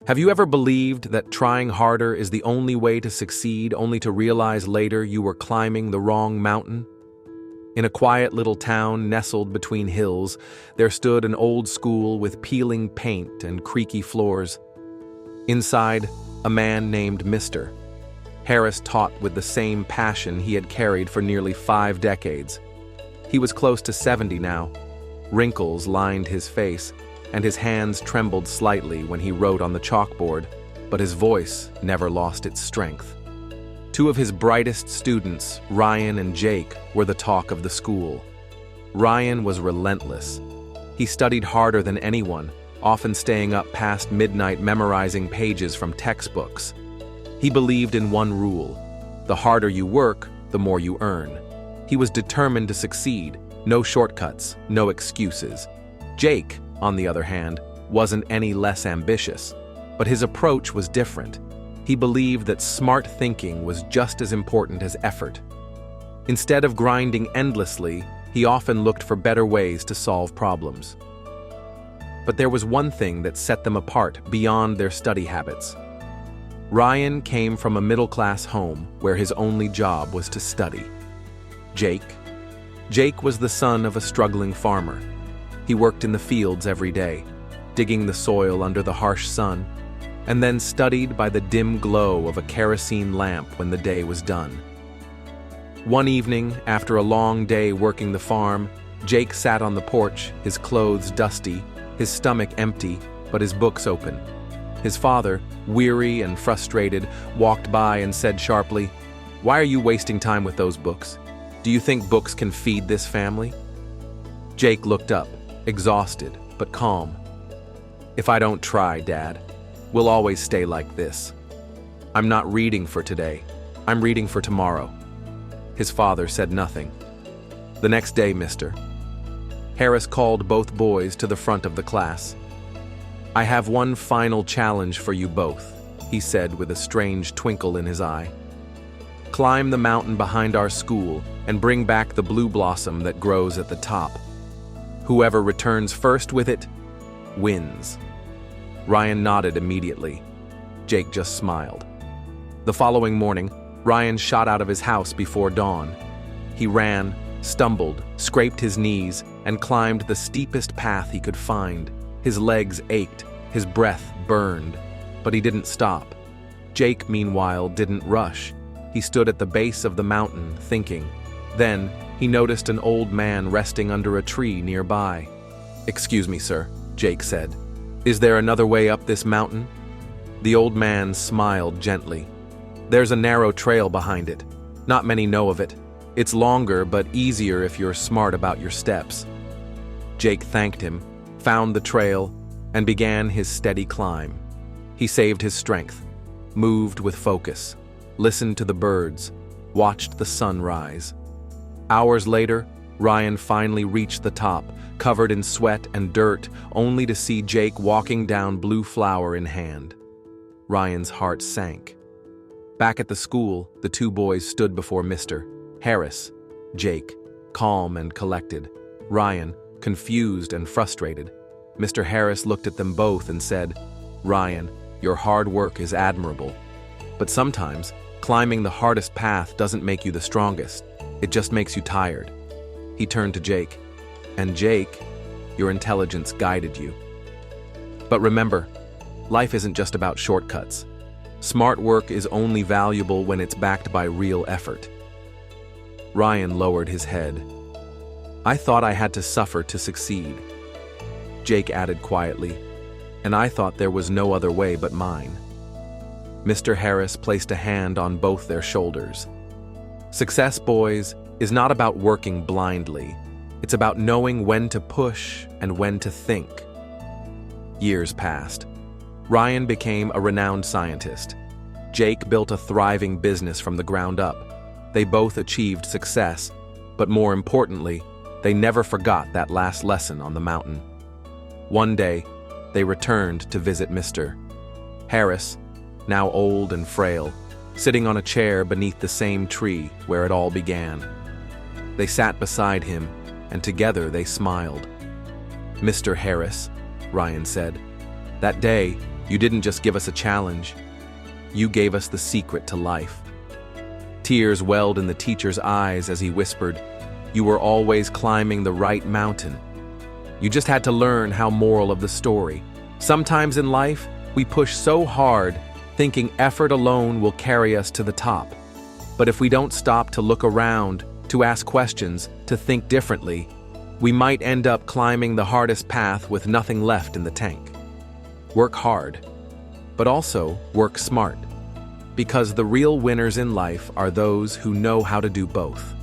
Have you ever believed that trying harder is the only way to succeed, only to realize later you were climbing the wrong mountain? In a quiet little town nestled between hills, there stood an old school with peeling paint and creaky floors. Inside, a man named Mr. Harris taught with the same passion he had carried for nearly 5 decades. He was close to 70 now. Wrinkles lined his face, and his hands trembled slightly when he wrote on the chalkboard, but his voice never lost its strength. 2 of his brightest students, Ryan and Jake, were the talk of the school. Ryan was relentless. He studied harder than anyone, often staying up past midnight memorizing pages from textbooks. He believed in one rule: the harder you work, the more you earn. He was determined to succeed, no shortcuts, no excuses. Jake, on the other hand, wasn't any less ambitious, but his approach was different. He believed that smart thinking was just as important as effort. Instead of grinding endlessly, he often looked for better ways to solve problems. But there was one thing that set them apart beyond their study habits. Ryan came from a middle-class home where his only job was to study. Jake was the son of a struggling farmer. He worked in the fields every day, digging the soil under the harsh sun, and then studied by the dim glow of a kerosene lamp when the day was done. One evening, after a long day working the farm, Jake sat on the porch, his clothes dusty, his stomach empty, but his books open. His father, weary and frustrated, walked by and said sharply, "Why are you wasting time with those books? Do you think books can feed this family?" Jake looked up, exhausted but calm. "If I don't try, Dad, we'll always stay like this. I'm not reading for today. I'm reading for tomorrow." His father said nothing. The next day, Mr. Harris called both boys to the front of the class. "I have one final challenge for you both," he said with a strange twinkle in his eye. "Climb the mountain behind our school and bring back the blue blossom that grows at the top. Whoever returns first with it wins." Ryan nodded immediately. Jake just smiled. The following morning, Ryan shot out of his house before dawn. He ran, stumbled, scraped his knees, and climbed the steepest path he could find. His legs ached, his breath burned, but he didn't stop. Jake, meanwhile, didn't rush. He stood at the base of the mountain, thinking. Then, he noticed an old man resting under a tree nearby. "Excuse me, sir," Jake said. "Is there another way up this mountain?" The old man smiled gently. "There's a narrow trail behind it. Not many know of it. It's longer but easier if you're smart about your steps." Jake thanked him, found the trail, and began his steady climb. He saved his strength, moved with focus, listened to the birds, watched the sun rise. Hours later, Ryan finally reached the top, covered in sweat and dirt, only to see Jake walking down blue flower in hand. Ryan's heart sank. Back at the school, the 2 boys stood before Mr. Harris, Jake, calm and collected, Ryan, confused and frustrated. Mr. Harris looked at them both and said, "Ryan, your hard work is admirable. But sometimes, climbing the hardest path doesn't make you the strongest. It just makes you tired." He turned to Jake. "And Jake, your intelligence guided you. But remember, life isn't just about shortcuts. Smart work is only valuable when it's backed by real effort." Ryan lowered his head. "I thought I had to suffer to succeed." Jake added quietly, "And I thought there was no other way but mine." Mr. Harris placed a hand on both their shoulders. "Success, boys, is not about working blindly. It's about knowing when to push and when to think." Years passed. Ryan became a renowned scientist. Jake built a thriving business from the ground up. They both achieved success, but more importantly, they never forgot that last lesson on the mountain. One day, they returned to visit Mr. Harris, now old and frail, sitting on a chair beneath the same tree where it all began. They sat beside him, and together they smiled. "Mr. Harris," Ryan said, "that day, You didn't just give us a challenge, you gave us the secret to life. Tears welled in the teacher's eyes as he whispered, "You were always climbing the right mountain. You just had to learn how." Moral of the story. Sometimes in life, we push so hard, thinking effort alone will carry us to the top. But if we don't stop to look around, to ask questions, to think differently, we might end up climbing the hardest path with nothing left in the tank. Work hard, but also work smart, because the real winners in life are those who know how to do both.